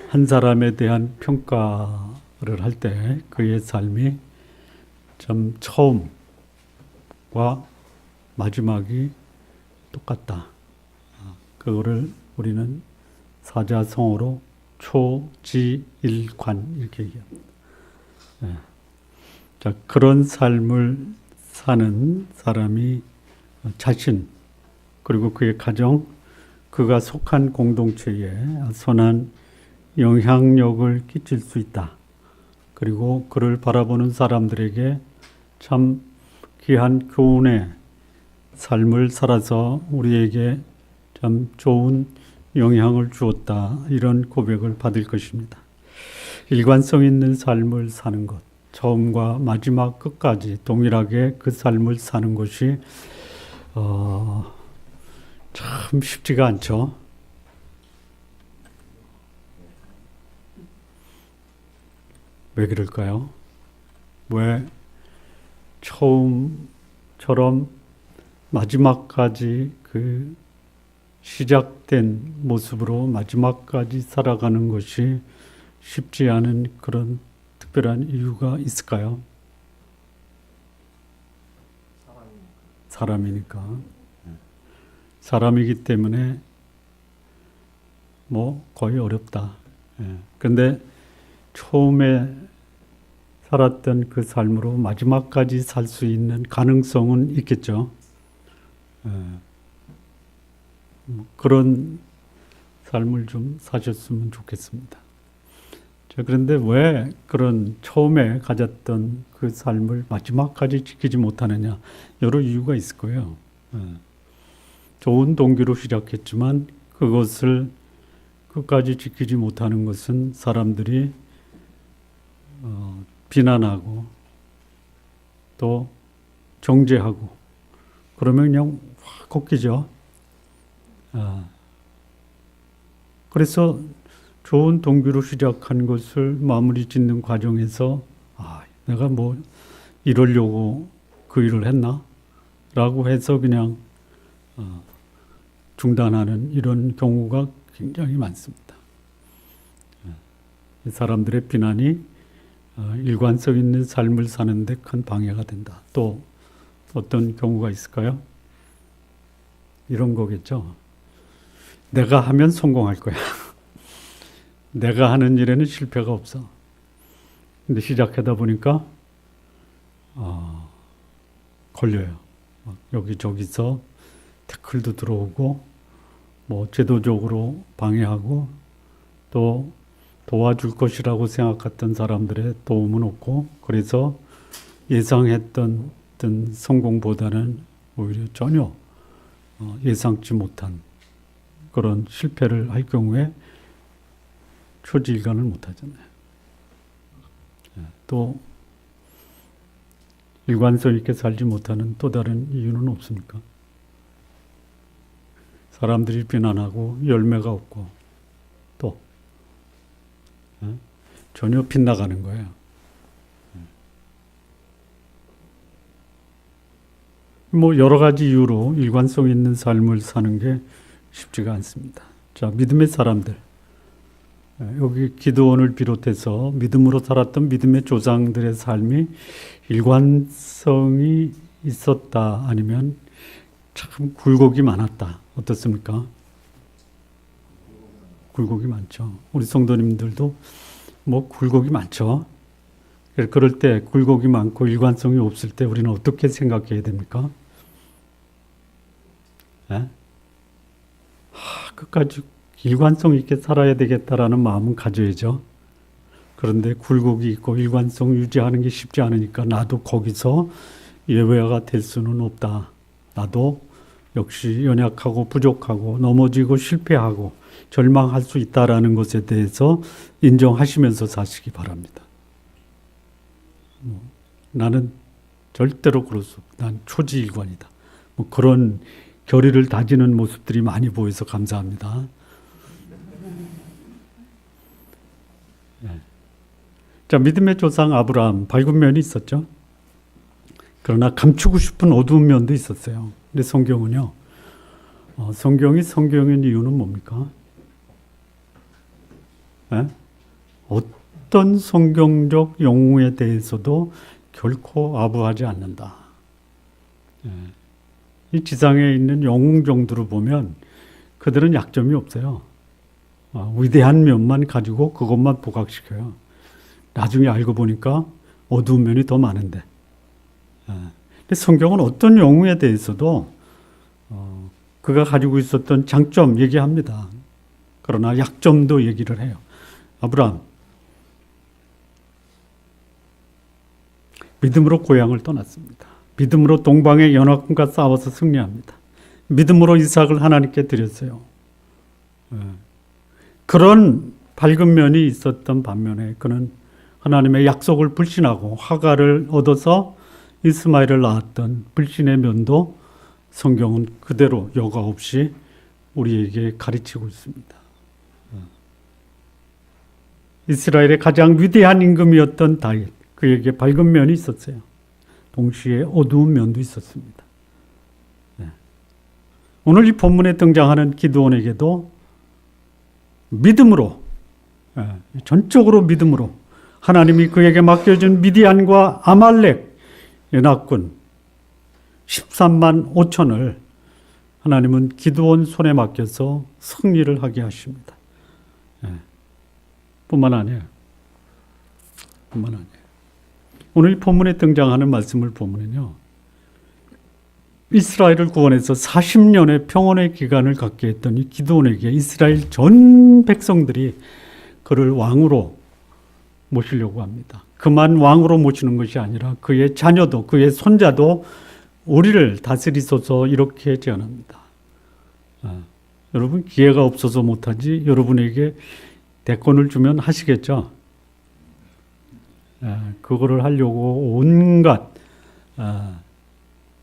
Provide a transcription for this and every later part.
한 사람에 대한 평가를 할 때 그의 삶이 참 처음과 마지막이 똑같다. 그거를 우리는 사자성어로 초지일관 이렇게 얘기합니다. 자, 그런 삶을 사는 사람이 자신 그리고 그의 가정, 그가 속한 공동체에 선한 영향력을 끼칠 수 있다. 그리고 그를 바라보는 사람들에게 참 귀한 교훈의 삶을 살아서 우리에게 참 좋은 영향을 주었다. 이런 고백을 받을 것입니다. 일관성 있는 삶을 사는 것, 처음과 마지막 끝까지 동일하게 그 삶을 사는 것이 참 쉽지가 않죠. 왜 그럴까요? 왜 처음처럼 마지막까지 그 시작된 모습으로 마지막까지 살아가는 것이 쉽지 않은 그런 특별한 이유가 있을까요? 사람이니까. 사람이기 때문에 뭐 거의 어렵다. 근데 처음에 살았던 그 삶으로 마지막까지 살 수 있는 가능성은 있겠죠. 그런 삶을 좀 사셨으면 좋겠습니다. 자, 그런데 왜 그런 처음에 가졌던 그 삶을 마지막까지 지키지 못하느냐? 여러 이유가 있을 거예요. 좋은 동기로 시작했지만 그것을 끝까지 지키지 못하는 것은 사람들이 비난하고 또 정죄하고 그러면 그냥 확 꺾이죠. 그래서 좋은 동기로 시작한 것을 마무리 짓는 과정에서 내가 뭐 이러려고 그 일을 했나? 라고 해서 그냥 중단하는 이런 경우가 굉장히 많습니다. 사람들의 비난이 일관성 있는 삶을 사는 데 큰 방해가 된다. 또 어떤 경우가 있을까요? 이런 거겠죠. 내가 하면 성공할 거야. 내가 하는 일에는 실패가 없어. 근데 시작하다 보니까 걸려요. 여기저기서 태클도 들어오고 뭐 제도적으로 방해하고 또 도와줄 것이라고 생각했던 사람들의 도움은 없고 그래서 예상했던 어떤 성공보다는 오히려 전혀 예상치 못한 그런 실패를 할 경우에 초지일관을 못하잖아요. 또 일관성 있게 살지 못하는 또 다른 이유는 없습니까? 사람들이 비난하고 열매가 없고 또 전혀 빗나가는 거예요. 뭐 여러 가지 이유로 일관성 있는 삶을 사는 게 쉽지가 않습니다. 자, 믿음의 사람들. 여기 기드온을 비롯해서 믿음으로 살았던 믿음의 조상들의 삶이 일관성이 있었다 아니면 참 굴곡이 많았다. 어떻습니까? 굴곡이 많죠. 우리 성도님들도 뭐 굴곡이 많죠. 그럴 때 굴곡이 많고 일관성이 없을 때 우리는 어떻게 생각해야 됩니까? 끝까지 일관성 있게 살아야 되겠다라는 마음은 가져야죠. 그런데 굴곡이 있고 일관성 유지하는 게 쉽지 않으니까 나도 거기서 예외가 될 수는 없다. 나도 역시 연약하고 부족하고 넘어지고 실패하고 절망할 수 있다라는 것에 대해서 인정하시면서 사시기 바랍니다. 나는 절대로 그럴 수 없다. 난 초지일관이다. 뭐 그런 결의를 다지는 모습들이 많이 보여서 감사합니다. 자, 믿음의 조상 아브라함 밝은 면이 있었죠. 그러나 감추고 싶은 어두운 면도 있었어요. 근데 성경은요. 성경이 성경인 이유는 뭡니까? 예? 어떤 성경적 영웅에 대해서도 결코 아부하지 않는다. 예. 이 지상에 있는 영웅 정도로 보면 그들은 약점이 없어요. 위대한 면만 가지고 그것만 부각시켜요. 나중에 알고 보니까 어두운 면이 더 많은데. 근데 성경은 어떤 영웅에 대해서도 그가 가지고 있었던 장점 얘기합니다. 그러나 약점도 얘기를 해요. 아브라함, 믿음으로 고향을 떠났습니다. 믿음으로 동방의 연합군과 싸워서 승리합니다. 믿음으로 이삭을 하나님께 드렸어요. 그런 밝은 면이 있었던 반면에 그는 하나님의 약속을 불신하고 하갈을 얻어서 이스마엘을 낳았던 불신의 면도 성경은 그대로 여과 없이 우리에게 가르치고 있습니다. 이스라엘의 가장 위대한 임금이었던 다윗, 그에게 밝은 면이 있었어요. 동시에 어두운 면도 있었습니다. 오늘 이 본문에 등장하는 기드온에게도 믿음으로, 전적으로 믿음으로 하나님이 그에게 맡겨준 미디안과 아말렉 연합군 13만 5천을 하나님은 기드온 손에 맡겨서 승리를 하게 하십니다. 뿐만 아니에요. 오늘 본문에 등장하는 말씀을 보면요, 이스라엘을 구원해서 40년의 평온의 기간을 갖게 했던 이 기드온에게 이스라엘 전 백성들이 그를 왕으로 모시려고 합니다. 그만 왕으로 모시는 것이 아니라 그의 자녀도, 그의 손자도 우리를 다스리소서 이렇게 제안합니다. 여러분, 기회가 없어서 못하지 여러분에게 대권을 주면 하시겠죠? 그거를 하려고 온갖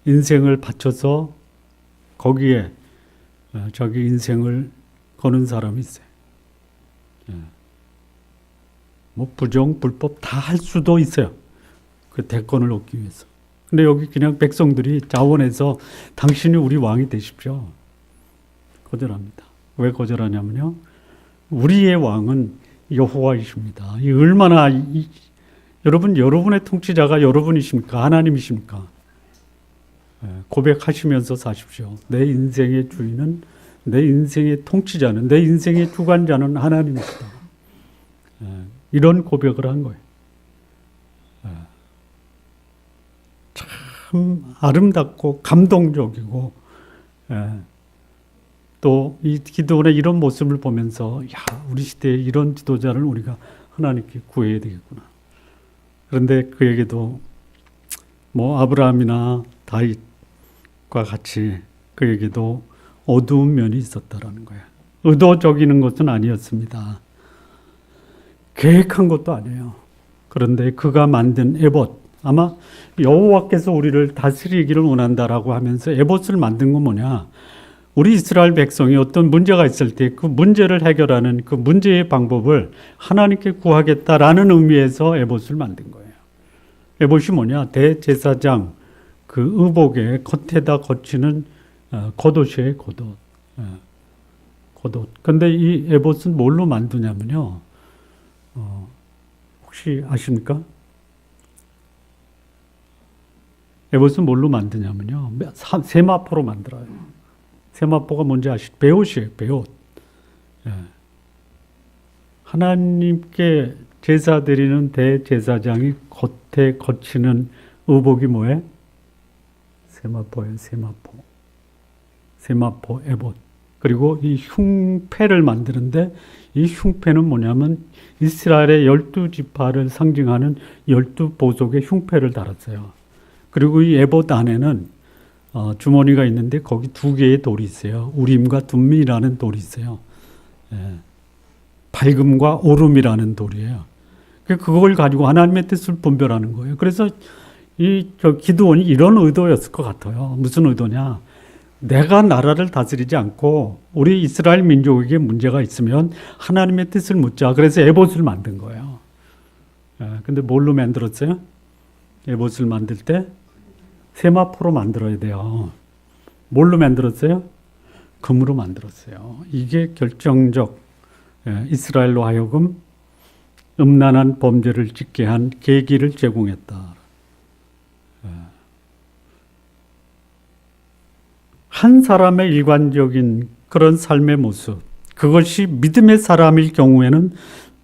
인생을 바쳐서 거기에 자기 인생을 거는 사람이 있어요. 뭐 부정, 불법 다 할 수도 있어요. 그 대권을 얻기 위해서. 근데 여기 그냥 백성들이 자원해서 당신이 우리 왕이 되십시오. 거절합니다. 왜 거절하냐면요, 우리의 왕은 여호와이십니다. 이 얼마나 여러분, 여러분의 통치자가 여러분이십니까? 하나님이십니까? 고백하시면서 사십시오. 내 인생의 주인은, 내 인생의 통치자는, 내 인생의 주관자는 하나님이시다. 이런 고백을 한 거예요. 참 아름답고 감동적이고, 또 이 기드온의 이런 모습을 보면서, 야, 우리 시대에 이런 지도자를 우리가 하나님께 구해야 되겠구나. 그런데 그에게도 뭐 아브라함이나 다윗과 같이 그에게도 어두운 면이 있었다라는 거예요. 의도적이는 것은 아니었습니다. 계획한 것도 아니에요. 그런데 그가 만든 에봇, 아마 여호와께서 우리를 다스리기를 원한다라고 하면서 에봇을 만든 건 뭐냐? 우리 이스라엘 백성이 어떤 문제가 있을 때 그 문제를 해결하는 그 문제의 방법을 하나님께 구하겠다라는 의미에서 에봇을 만든 거예요. 에봇이 뭐냐? 대제사장 그 의복의 겉에다 거치는 겉옷이에요, 겉옷. 겉옷. 근데 이 에봇은 뭘로 만드냐면요, 혹시 아십니까? 에봇은 뭘로 만드냐면요, 세마포로 만들어요. 세마포가 뭔지 아시죠? 베옷이에요, 베옷. 하나님께 제사 드리는 대제사장이 겉에 거치는 의복이 뭐예요? 세마포예요, 세마포. 세마포 에봇. 그리고 이 흉패를 만드는데, 이 흉패는 뭐냐면 이스라엘의 12지파를 상징하는 12보석의 흉패를 달았어요. 그리고 이 에봇 안에는 주머니가 있는데 거기 2개의 돌이 있어요. 우림과 둠미라는 돌이 있어요. 밝음과 오름이라는 돌이에요. 그걸 가지고 하나님의 뜻을 분별하는 거예요. 그래서 기드온이 이런 의도였을 것 같아요. 무슨 의도냐? 내가 나라를 다스리지 않고 우리 이스라엘 민족에게 문제가 있으면 하나님의 뜻을 묻자. 그래서 에봇을 만든 거예요. 근데 뭘로 만들었어요? 에봇을 만들 때 세마포로 만들어야 돼요. 뭘로 만들었어요? 금으로 만들었어요. 이게 결정적, 이스라엘로 하여금 음란한 범죄를 짓게 한 계기를 제공했다. 한 사람의 일관적인 그런 삶의 모습, 그것이 믿음의 사람일 경우에는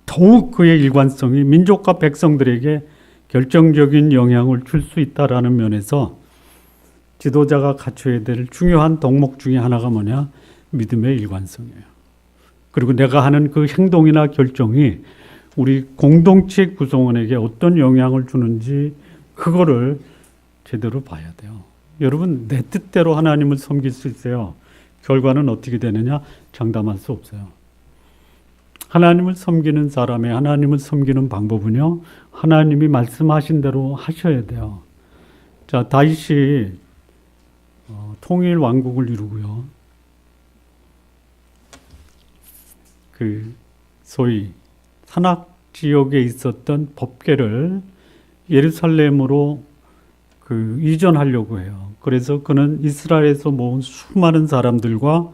더욱 그의 일관성이 민족과 백성들에게 결정적인 영향을 줄 수 있다라는 면에서 지도자가 갖춰야 될 중요한 덕목 중에 하나가 뭐냐? 믿음의 일관성이에요. 그리고 내가 하는 그 행동이나 결정이 우리 공동체 구성원에게 어떤 영향을 주는지 그거를 제대로 봐야 돼요. 여러분, 내 뜻대로 하나님을 섬길 수 있어요. 결과는 어떻게 되느냐? 장담할 수 없어요. 하나님을 섬기는 사람의 하나님을 섬기는 방법은요, 하나님이 말씀하신 대로 하셔야 돼요. 자, 다윗이 통일 왕국을 이루고요. 그 소위 산악 지역에 있었던 법궤를 예루살렘으로 이전하려고 해요. 그래서 그는 이스라엘에서 모은 수많은 사람들과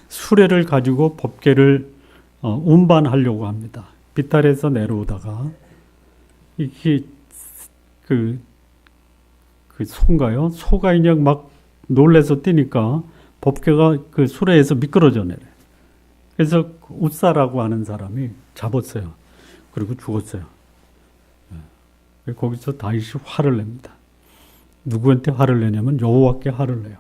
수레를 가지고 법궤를 운반하려고 합니다. 비탈에서 내려오다가 이게 그 소인가요? 소가 그냥 막 놀래서 뛰니까 법궤가 그 수레에서 미끄러져 내려요. 그래서 웃사라고 하는 사람이 잡았어요. 그리고 죽었어요. 거기서 다윗이 화를 냅니다. 누구한테 화를 내냐면 여호와께 화를 내요.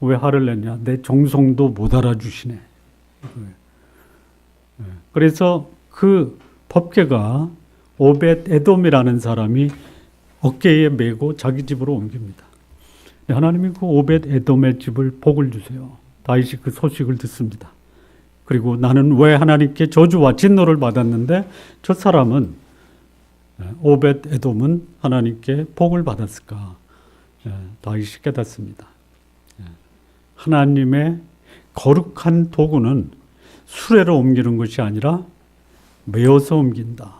왜 화를 냈냐? 내 정성도 못 알아주시네. 그래서 그 법궤가 오벳 에돔이라는 사람이 어깨에 메고 자기 집으로 옮깁니다. 하나님이 그 오벳 에돔의 집을 복을 주세요. 다윗이 그 소식을 듣습니다. 그리고 나는 왜 하나님께 저주와 진노를 받았는데 저 사람은 오벳 에돔은 하나님께 복을 받았을까? 다윗이 깨닫습니다. 하나님의 거룩한 도구는 수레로 옮기는 것이 아니라 메어서 옮긴다.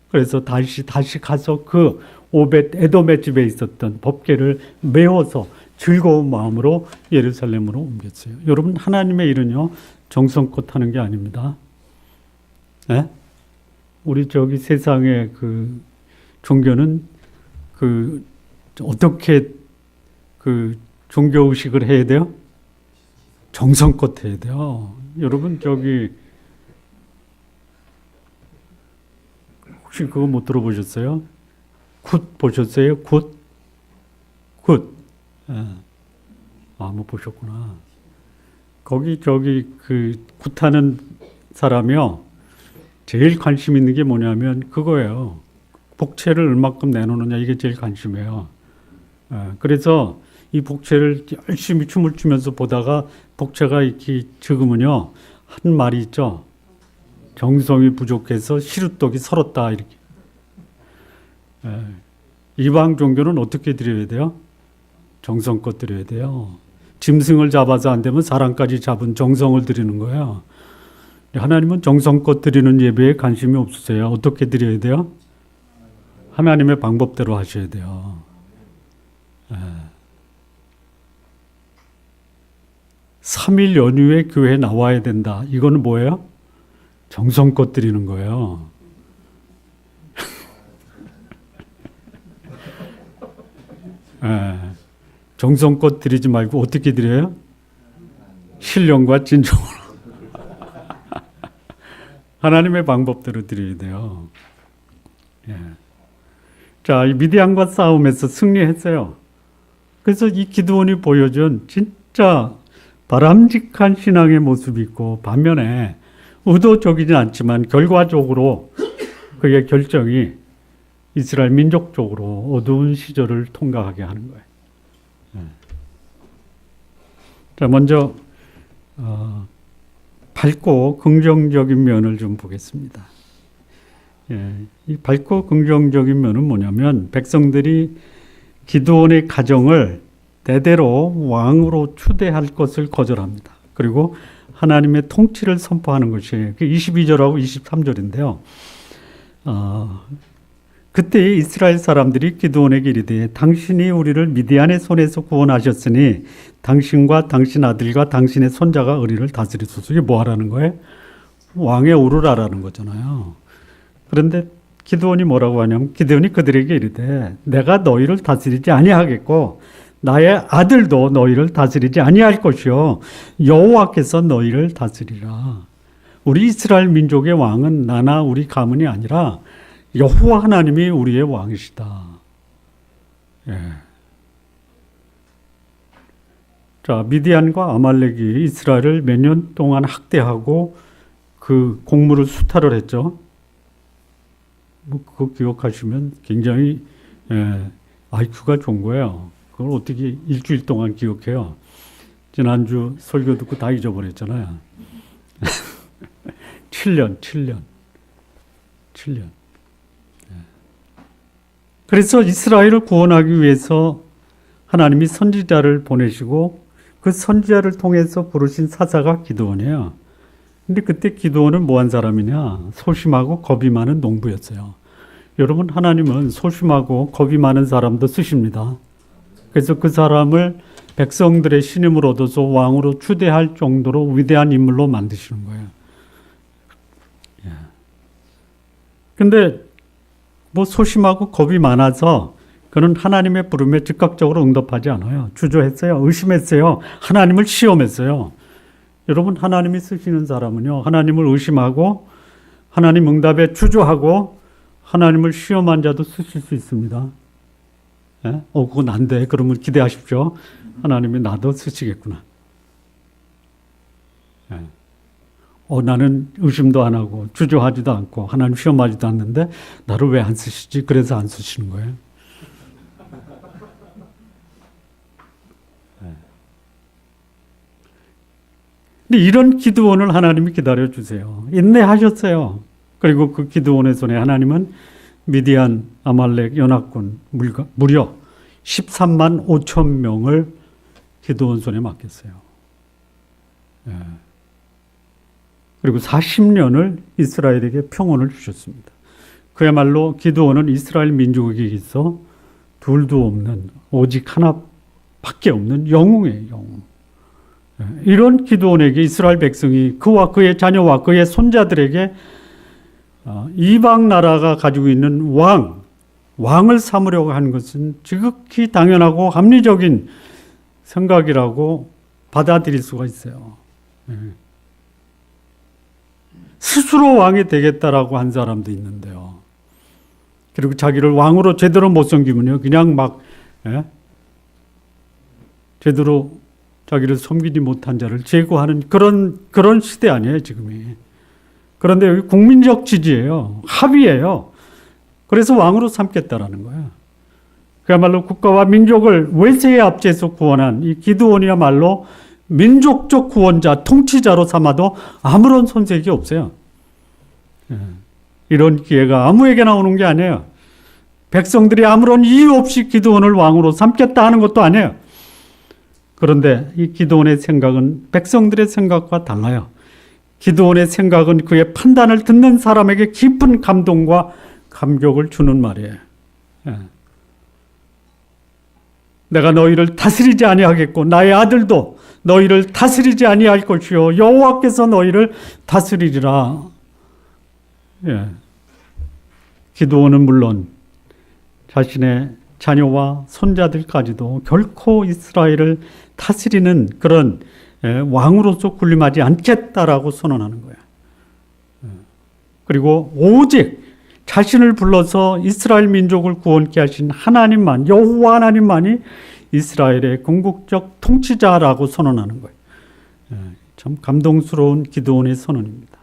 그래서 다시 가서 그 오벳 에돔의 집에 있었던 법궤를 메어서 즐거운 마음으로 예루살렘으로 옮겼어요. 여러분, 하나님의 일은요, 정성껏 하는 게 아닙니다. 네? 우리 저기 세상의 그 종교는 어떻게 종교의식을 해야 돼요? 정성껏 해야 돼요. 여러분, 저기 혹시 그거 못 들어보셨어요? 굿 보셨어요? 굿? 못 보셨구나. 거기 굿하는 사람이요, 제일 관심 있는 게 뭐냐면 그거예요. 복채를 얼마큼 내놓느냐, 이게 제일 관심이에요. 그래서 이 복채를 열심히 춤을 추면서 보다가 복채가 이렇게 적으면요, 한 말이 있죠. 정성이 부족해서 시루떡이 설었다, 이렇게. 이방 종교는 어떻게 드려야 돼요? 정성껏 드려야 돼요. 짐승을 잡아서 안 되면 사람까지 잡은 정성을 드리는 거예요. 하나님은 정성껏 드리는 예배에 관심이 없으세요. 어떻게 드려야 돼요? 하나님의 방법대로 하셔야 돼요. 3일 연휴에 교회에 나와야 된다. 이거는 뭐예요? 정성껏 드리는 거예요. 정성껏 드리지 말고 어떻게 드려요? 신령과 진정으로. 하나님의 방법대로 드려야 돼요. 자, 이 미디안과 싸움에서 승리했어요. 그래서 이 기드온이 보여준 진짜 바람직한 신앙의 모습이 있고, 반면에 의도적이진 않지만 결과적으로 그의 결정이 이스라엘 민족적으로 어두운 시절을 통과하게 하는 거예요. 자, 먼저 밝고 긍정적인 면을 좀 보겠습니다. 이 밝고 긍정적인 면은 뭐냐면, 백성들이 기드온의 가정을 대대로 왕으로 추대할 것을 거절합니다. 그리고 하나님의 통치를 선포하는 것이에요. 22절하고 23절인데요. 그때 이스라엘 사람들이 기드온에게 이르되, 당신이 우리를 미디안의 손에서 구원하셨으니 당신과 당신 아들과 당신의 손자가 우리를 다스리소서. 이게 뭐 하라는 거예요? 왕에 오르라라는 거잖아요. 그런데 기드온이 뭐라고 하냐면 기드온이 그들에게 이르되 내가 너희를 다스리지 아니하겠고 나의 아들도 너희를 다스리지 아니할 것이요 여호와께서 너희를 다스리라. 우리 이스라엘 민족의 왕은 나나 우리 가문이 아니라 여호와 하나님이 우리의 왕이시다. 예. 자, 미디안과 아말렉이 이스라엘을 몇 년 동안 학대하고 그 곡물을 수탈을 했죠. 뭐 그거 기억하시면 굉장히 IQ가 좋은 거예요. 그걸 어떻게 일주일 동안 기억해요? 지난주 설교 듣고 다 잊어버렸잖아요. 7년. 그래서 이스라엘을 구원하기 위해서 하나님이 선지자를 보내시고 그 선지자를 통해서 부르신 사사가 기드온이에요. 근데 그때 기드온은 뭐한 사람이냐? 소심하고 겁이 많은 농부였어요. 여러분, 하나님은 소심하고 겁이 많은 사람도 쓰십니다. 그래서 그 사람을 백성들의 신임을 얻어서 왕으로 추대할 정도로 위대한 인물로 만드시는 거예요. 근데 뭐 소심하고 겁이 많아서 그는 하나님의 부름에 즉각적으로 응답하지 않아요. 주저했어요. 의심했어요. 하나님을 시험했어요. 여러분, 하나님이 쓰시는 사람은요, 하나님을 의심하고 하나님 응답에 주저하고 하나님을 시험한 자도 쓰실 수 있습니다. 예? 그건 안 돼. 그러면 기대하십시오. 하나님이 나도 쓰시겠구나. 예. 나는 의심도 안 하고 주저하지도 않고 하나님 시험하지도 않는데 나를 왜 안 쓰시지? 그래서 안 쓰시는 거예요. 근데 이런 기드온을 하나님이 기다려주세요. 인내하셨어요. 그리고 그 기드온의 손에 하나님은 미디안, 아말렉 연합군 무려 13만 5천 명을 기드온 손에 맡겼어요. 그리고 40년을 이스라엘에게 평온을 주셨습니다. 그야말로 기드온은 이스라엘 민족에게서 둘도 없는, 오직 하나밖에 없는 영웅이에요. 영웅. 이런 기드온에게 이스라엘 백성이 그와 그의 자녀와 그의 손자들에게 이방 나라가 가지고 있는 왕을 삼으려고 하는 것은 지극히 당연하고 합리적인 생각이라고 받아들일 수가 있어요. 스스로 왕이 되겠다라고 한 사람도 있는데요. 그리고 자기를 왕으로 제대로 못 섬기면요, 그냥 막 제대로 자기를 섬기지 못한 자를 제거하는 그런 시대 아니에요, 지금이. 그런데 여기 국민적 지지예요. 합의예요. 그래서 왕으로 삼겠다라는 거예요. 그야말로 국가와 민족을 외세의 압제에서 구원한 이 기드온이야말로 민족적 구원자, 통치자로 삼아도 아무런 손색이 없어요. 이런 기회가 아무에게나 오는 게 아니에요. 백성들이 아무런 이유 없이 기드온을 왕으로 삼겠다 하는 것도 아니에요. 그런데 이 기드온의 생각은 백성들의 생각과 달라요. 기드온의 생각은 그의 판단을 듣는 사람에게 깊은 감동과 감격을 주는 말이에요. 내가 너희를 다스리지 아니하겠고 나의 아들도 너희를 다스리지 아니할 것이요 여호와께서 너희를 다스리리라. 기드온은 물론 자신의 자녀와 손자들까지도 결코 이스라엘을 다스리는 그런 왕으로서 군림하지 않겠다라고 선언하는 거예요. 그리고 오직 자신을 불러서 이스라엘 민족을 구원케 하신 하나님만, 여호와 하나님만이 이스라엘의 궁극적 통치자라고 선언하는 거예요. 참 감동스러운 기드온의 선언입니다.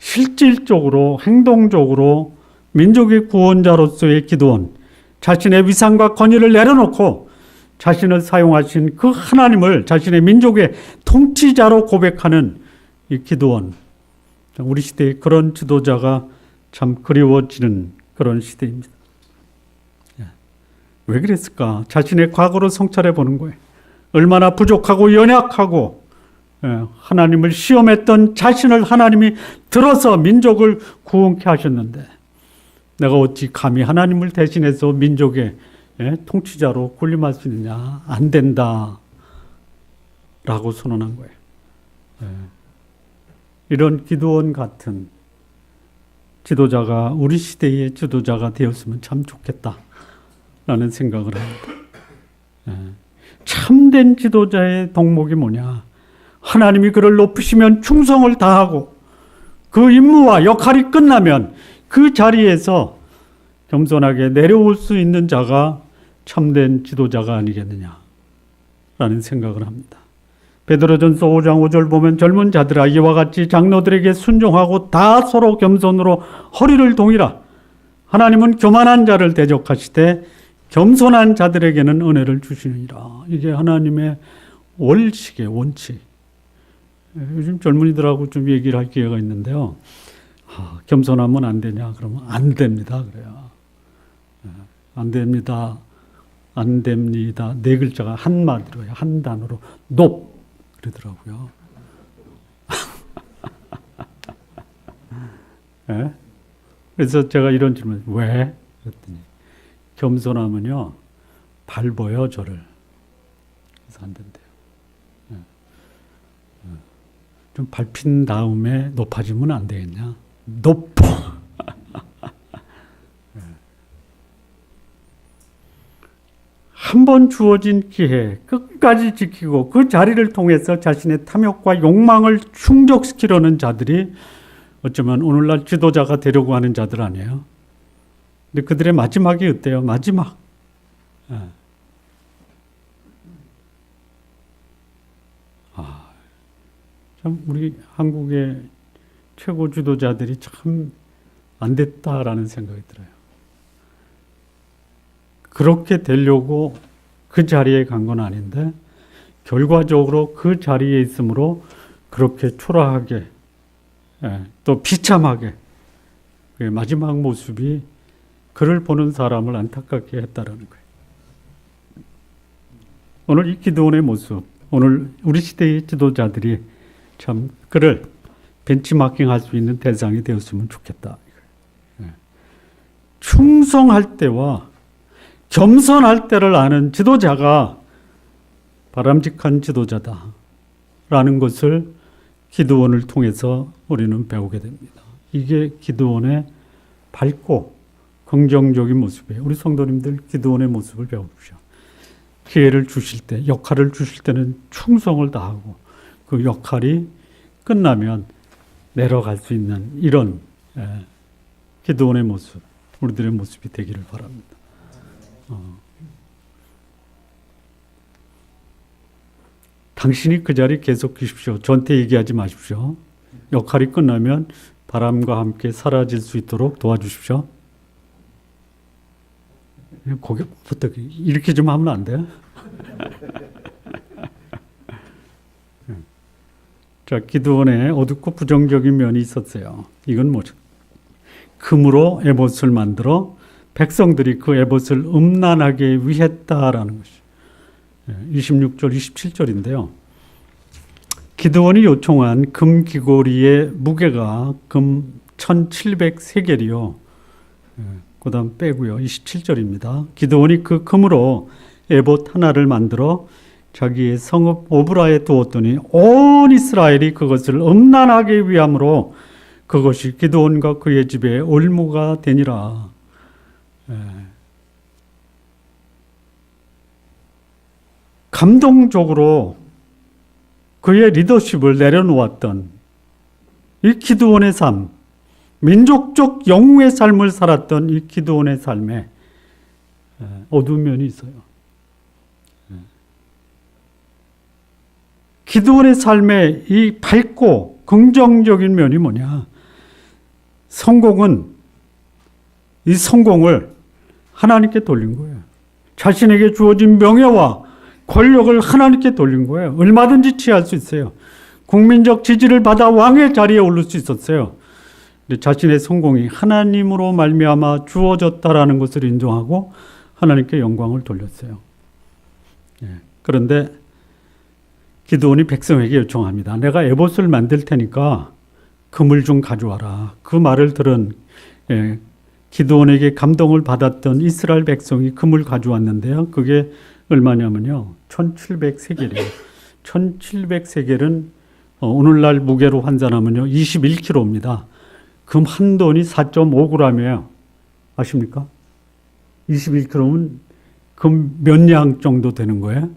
실질적으로 행동적으로 민족의 구원자로서의 기드온, 자신의 위상과 권위를 내려놓고 자신을 사용하신 그 하나님을 자신의 민족의 통치자로 고백하는 이 기드온. 우리 시대에 그런 지도자가 참 그리워지는 그런 시대입니다. 왜 그랬을까? 자신의 과거를 성찰해 보는 거예요. 얼마나 부족하고 연약하고 하나님을 시험했던 자신을 하나님이 들어서 민족을 구원케 하셨는데 내가 어찌 감히 하나님을 대신해서 민족의 통치자로 군림할 수 있느냐? 안 된다 라고 선언한 거예요. 이런 기드온 같은 지도자가 우리 시대의 지도자가 되었으면 참 좋겠다라는 생각을 합니다. 참된 지도자의 덕목이 뭐냐? 하나님이 그를 높이시면 충성을 다하고 그 임무와 역할이 끝나면 그 자리에서 겸손하게 내려올 수 있는 자가 참된 지도자가 아니겠느냐라는 생각을 합니다. 베드로전서 5장 5절 보면 젊은 자들아 이와 같이 장로들에게 순종하고 다 서로 겸손으로 허리를 동이라. 하나님은 교만한 자를 대적하시되 겸손한 자들에게는 은혜를 주시느니라. 이게 하나님의 원칙의 원칙. 요즘 젊은이들하고 좀 얘기를 할 기회가 있는데요. 겸손하면 안 되냐? 그러면 안 됩니다. 그래요. 안 됩니다. 안 됩니다. 네 글자가 한마디로 한 단어로 높 그러더라고요. 네? 그래서 제가 이런 질문 왜? 그랬더니 겸손하면요 밟아요 저를. 그래서 안 된대요. 좀 밟힌 다음에 높아지면 안 되겠냐? 높아. 한 번 주어진 기회 끝까지 지키고 그 자리를 통해서 자신의 탐욕과 욕망을 충족시키려는 자들이 어쩌면 오늘날 지도자가 되려고 하는 자들 아니에요? 근데 그들의 마지막이 어때요? 마지막. 참 우리 한국의 최고 지도자들이 참 안 됐다라는 생각이 들어요. 그렇게 되려고 그 자리에 간 건 아닌데 결과적으로 그 자리에 있으므로 그렇게 초라하게 또 비참하게 그 마지막 모습이 그를 보는 사람을 안타깝게 했다라는 거예요. 오늘 이 기도원의 모습, 오늘 우리 시대의 지도자들이 참 그를 벤치마킹할 수 있는 대상이 되었으면 좋겠다. 충성할 때와 겸손할 때를 아는 지도자가 바람직한 지도자다라는 것을 기드온을 통해서 우리는 배우게 됩니다. 이게 기드온의 밝고 긍정적인 모습이에요. 우리 성도님들 기드온의 모습을 배워보십시오. 기회를 주실 때, 역할을 주실 때는 충성을 다하고 그 역할이 끝나면 내려갈 수 있는 이런 기드온의 모습, 우리들의 모습이 되기를 바랍니다. 당신이 그 자리에 계속 계십시오. 저한테 얘기하지 마십시오. 역할이 끝나면 바람과 함께 사라질 수 있도록 도와주십시오. 거기부터 이렇게 좀 하면 안 돼요? 자, 기드온에 어둡고 부정적인 면이 있었어요. 이건 뭐죠? 금으로 에봇을 만들어 백성들이 그 에봇을 음란하게 위했다라는 것이죠. 26절, 27절인데요. 기드온이 요청한 금 귀고리의 무게가 금 1700세겔이요. 그 다음 빼고요. 27절입니다. 기드온이 그 금으로 에봇 하나를 만들어 자기의 성읍 오브라에 두었더니 온 이스라엘이 그것을 음란하게 위함으로 그것이 기드온과 그의 집에 올무가 되니라. 감동적으로 그의 리더십을 내려놓았던 이 기드온의 삶, 민족적 영웅의 삶을 살았던 이 기드온의 삶에 어두운 면이 있어요. 기드온의 삶에 이 밝고 긍정적인 면이 뭐냐? 이 성공을 하나님께 돌린 거예요. 자신에게 주어진 명예와 권력을 하나님께 돌린 거예요. 얼마든지 취할 수 있어요. 국민적 지지를 받아 왕의 자리에 오를 수 있었어요. 근데 자신의 성공이 하나님으로 말미암아 주어졌다라는 것을 인정하고 하나님께 영광을 돌렸어요. 그런데 기드온이 백성에게 요청합니다. 내가 에봇을 만들 테니까 금을 좀 가져와라. 그 말을 들은 기드온에게 감동을 받았던 이스라엘 백성이 금을 가져왔는데요. 그게 얼마냐면요. 1700세겔이에요. 1700세겔은 오늘날 무게로 환산하면요. 21kg입니다. 금 한 돈이 4.5g이에요. 아십니까? 21kg면 금 몇 양 정도 되는 거예요?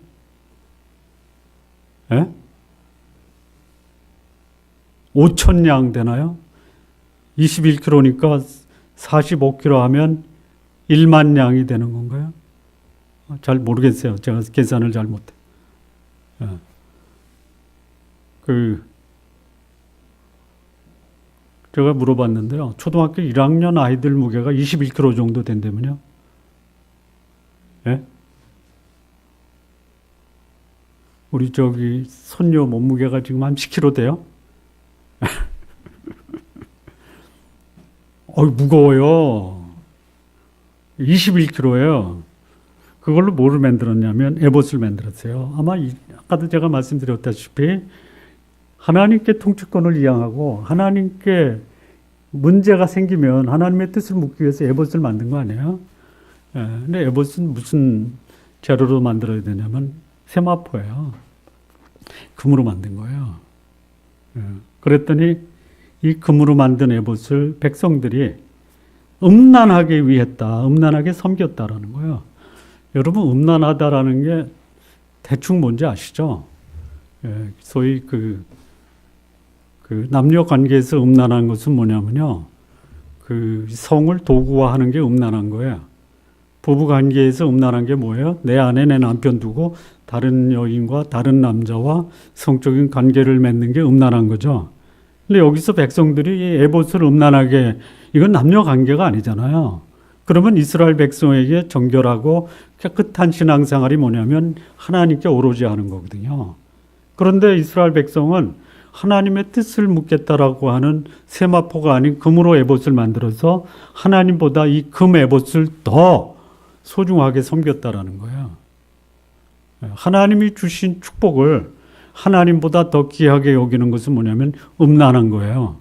예? 5,000양 되나요? 21kg니까 45kg 하면 1만 양이 되는 건가요? 잘 모르겠어요. 제가 계산을 잘 못해. 예. 제가 물어봤는데요. 초등학교 1학년 아이들 무게가 21kg 정도 된다면요. 예? 우리 손녀 몸무게가 지금 한 10kg 돼요? 무거워요. 21kg예요. 그걸로 뭐를 만들었냐면 에봇을 만들었어요. 아마 아까도 제가 말씀드렸다시피 하나님께 통치권을 이양하고 하나님께 문제가 생기면 하나님의 뜻을 묻기 위해서 에봇을 만든 거 아니에요? 근데 에봇은 무슨 재료로 만들어야 되냐면 세마포예요. 금으로 만든 거예요. 그랬더니 이 금으로 만든 에봇을 백성들이 음란하게 위했다, 음란하게 섬겼다라는 거예요. 여러분, 음란하다라는 게 대충 뭔지 아시죠? 소위 남녀 관계에서 음란한 것은 뭐냐면요. 성을 도구화하는 게 음란한 거예요. 부부 관계에서 음란한 게 뭐예요? 내 안에 내 남편 두고 다른 여인과 다른 남자와 성적인 관계를 맺는 게 음란한 거죠. 근데 여기서 백성들이 이 에봇을 음란하게, 이건 남녀 관계가 아니잖아요. 그러면 이스라엘 백성에게 정결하고 깨끗한 신앙생활이 뭐냐면 하나님께 오로지 하는 거거든요. 그런데 이스라엘 백성은 하나님의 뜻을 묻겠다라고 하는 세마포가 아닌 금으로 에봇을 만들어서 하나님보다 이 금 에봇을 더 소중하게 섬겼다라는 거예요. 하나님이 주신 축복을 하나님보다 더 귀하게 여기는 것은 뭐냐면 음란한 거예요.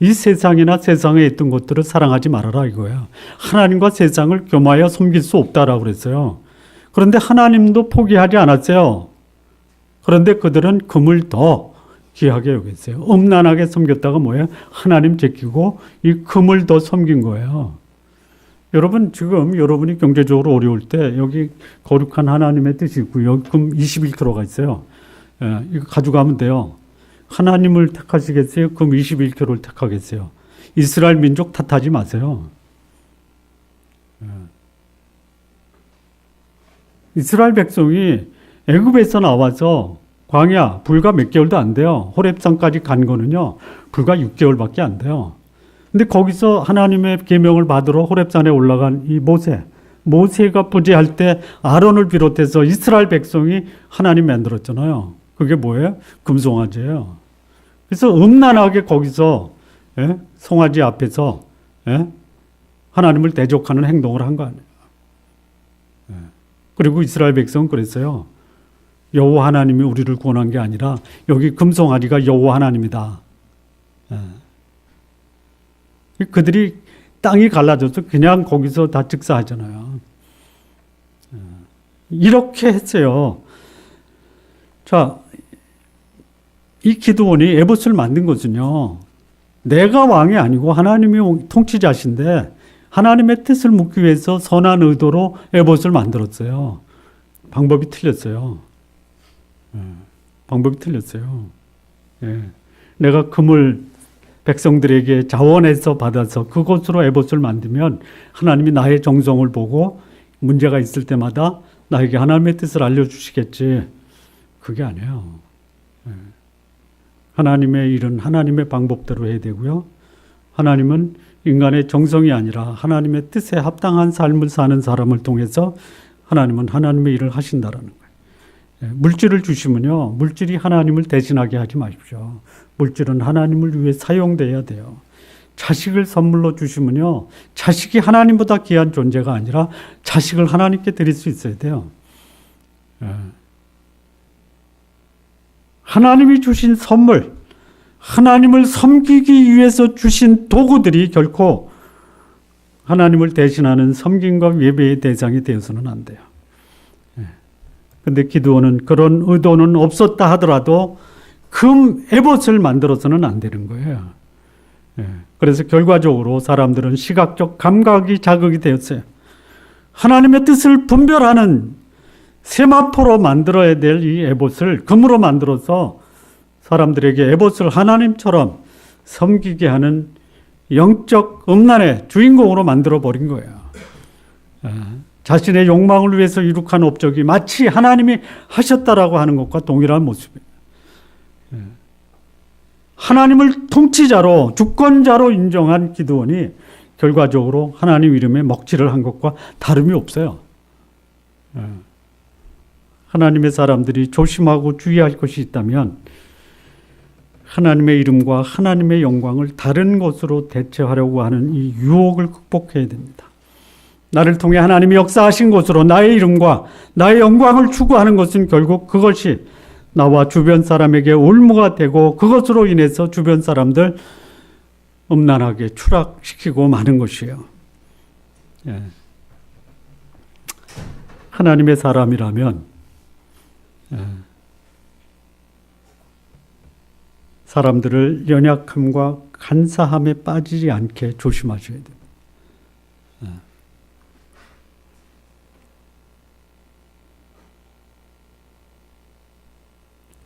이 세상이나 세상에 있던 것들을 사랑하지 말아라 이거예요. 하나님과 세상을 겸하여 섬길 수 없다라고 그랬어요. 그런데 하나님도 포기하지 않았어요. 그런데 그들은 금을 더 귀하게 여겼어요. 음란하게 섬겼다가 뭐예요? 하나님 제끼고 이 금을 더 섬긴 거예요. 여러분, 지금 여러분이 경제적으로 어려울 때 여기 거룩한 하나님의 뜻이 있고 여기 금 21kg가 있어요. 이거 가져가면 돼요. 하나님을 택하시겠어요? 금 21kg를 택하겠어요? 이스라엘 민족 탓하지 마세요. 이스라엘 백성이 애굽에서 나와서 광야 불과 몇 개월도 안 돼요. 호렙산까지 간 거는요. 불과 6개월밖에 안 돼요. 근데 거기서 하나님의 계명을 받으러 호렙산에 올라간 이 모세가 부재할 때 아론을 비롯해서 이스라엘 백성이 하나님 만들었잖아요. 그게 뭐예요? 금송아지예요. 그래서 음란하게 거기서 송아지 앞에서 하나님을 대적하는 행동을 한 거 아니에요. 그리고 이스라엘 백성은 그랬어요. 여호와 하나님이 우리를 구원한 게 아니라 여기 금송아지가 여호와 하나님이다. 그들이 땅이 갈라져서 그냥 거기서 다 즉사하잖아요. 이렇게 했어요. 자, 이 기드온이 에봇을 만든 것은요. 내가 왕이 아니고 하나님이 통치자신데 하나님의 뜻을 묻기 위해서 선한 의도로 에봇을 만들었어요. 방법이 틀렸어요. 방법이 틀렸어요. 내가 금을 백성들에게 자원해서 받아서 그것으로 에봇을 만들면 하나님이 나의 정성을 보고 문제가 있을 때마다 나에게 하나님의 뜻을 알려주시겠지. 그게 아니에요. 하나님의 일은 하나님의 방법대로 해야 되고요. 하나님은 인간의 정성이 아니라 하나님의 뜻에 합당한 삶을 사는 사람을 통해서 하나님은 하나님의 일을 하신다라는 거예요. 물질을 주시면요. 물질이 하나님을 대신하게 하지 마십시오. 물질은 하나님을 위해 사용돼야 돼요. 자식을 선물로 주시면요. 자식이 하나님보다 귀한 존재가 아니라 자식을 하나님께 드릴 수 있어야 돼요. 하나님이 주신 선물, 하나님을 섬기기 위해서 주신 도구들이 결코 하나님을 대신하는 섬김과 예배의 대상이 되어서는 안 돼요. 그런데 기드온은 그런 의도는 없었다 하더라도 금 에봇을 만들어서는 안 되는 거예요. 그래서 결과적으로 사람들은 시각적 감각이 자극이 되었어요. 하나님의 뜻을 분별하는 세마포로 만들어야 될 이 에봇을 금으로 만들어서 사람들에게 에봇을 하나님처럼 섬기게 하는 영적 음란의 주인공으로 만들어 버린 거예요. 자신의 욕망을 위해서 이룩한 업적이 마치 하나님이 하셨다라고 하는 것과 동일한 모습이에요. 하나님을 통치자로 주권자로 인정한 기드온이 결과적으로 하나님 이름에 먹칠을 한 것과 다름이 없어요. 하나님의 사람들이 조심하고 주의할 것이 있다면 하나님의 이름과 하나님의 영광을 다른 것으로 대체하려고 하는 이 유혹을 극복해야 됩니다. 나를 통해 하나님이 역사하신 것으로 나의 이름과 나의 영광을 추구하는 것은 결국 그것이 나와 주변 사람에게 올무가 되고 그것으로 인해서 주변 사람들 음란하게 추락시키고 마는 것이에요. 하나님의 사람이라면 사람들을 연약함과 간사함에 빠지지 않게 조심하셔야 됩니다.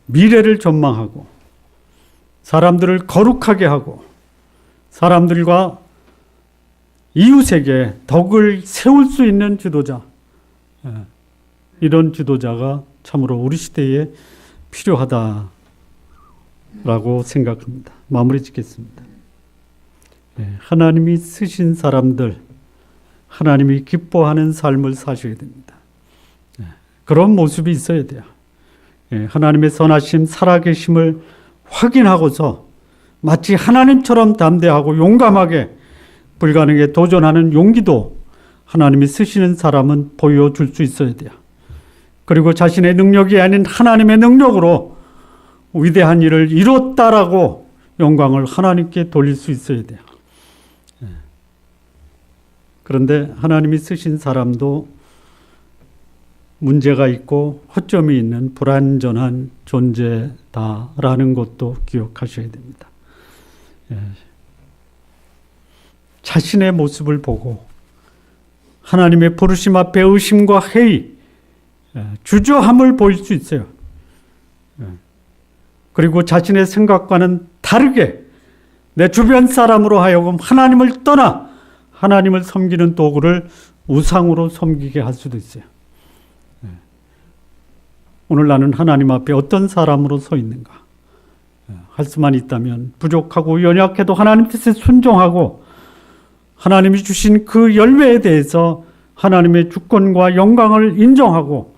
미래를 전망하고 사람들을 거룩하게 하고 사람들과 이웃에게 덕을 세울 수 있는 지도자, 이런 지도자가 참으로 우리 시대에 필요하다라고 생각합니다. 마무리 짓겠습니다. 하나님이 쓰신 사람들, 하나님이 기뻐하는 삶을 사셔야 됩니다. 그런 모습이 있어야 돼요. 하나님의 선하심, 살아계심을 확인하고서 마치 하나님처럼 담대하고 용감하게 불가능에 도전하는 용기도 하나님이 쓰시는 사람은 보여줄 수 있어야 돼요. 그리고 자신의 능력이 아닌 하나님의 능력으로 위대한 일을 이뤘다라고 영광을 하나님께 돌릴 수 있어야 돼요. 그런데 하나님이 쓰신 사람도 문제가 있고 허점이 있는 불완전한 존재다라는 것도 기억하셔야 됩니다. 자신의 모습을 보고 하나님의 부르심 앞에 의심과 회의, 주저함을 보일 수 있어요. 그리고 자신의 생각과는 다르게 내 주변 사람으로 하여금 하나님을 떠나 하나님을 섬기는 도구를 우상으로 섬기게 할 수도 있어요. 오늘 나는 하나님 앞에 어떤 사람으로 서 있는가? 할 수만 있다면 부족하고 연약해도 하나님 뜻에 순종하고 하나님이 주신 그 열매에 대해서 하나님의 주권과 영광을 인정하고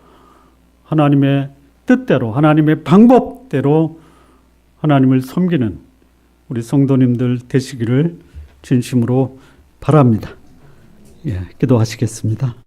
하나님의 뜻대로 하나님의 방법대로 하나님을 섬기는 우리 성도님들 되시기를 진심으로 바랍니다. 기도하시겠습니다.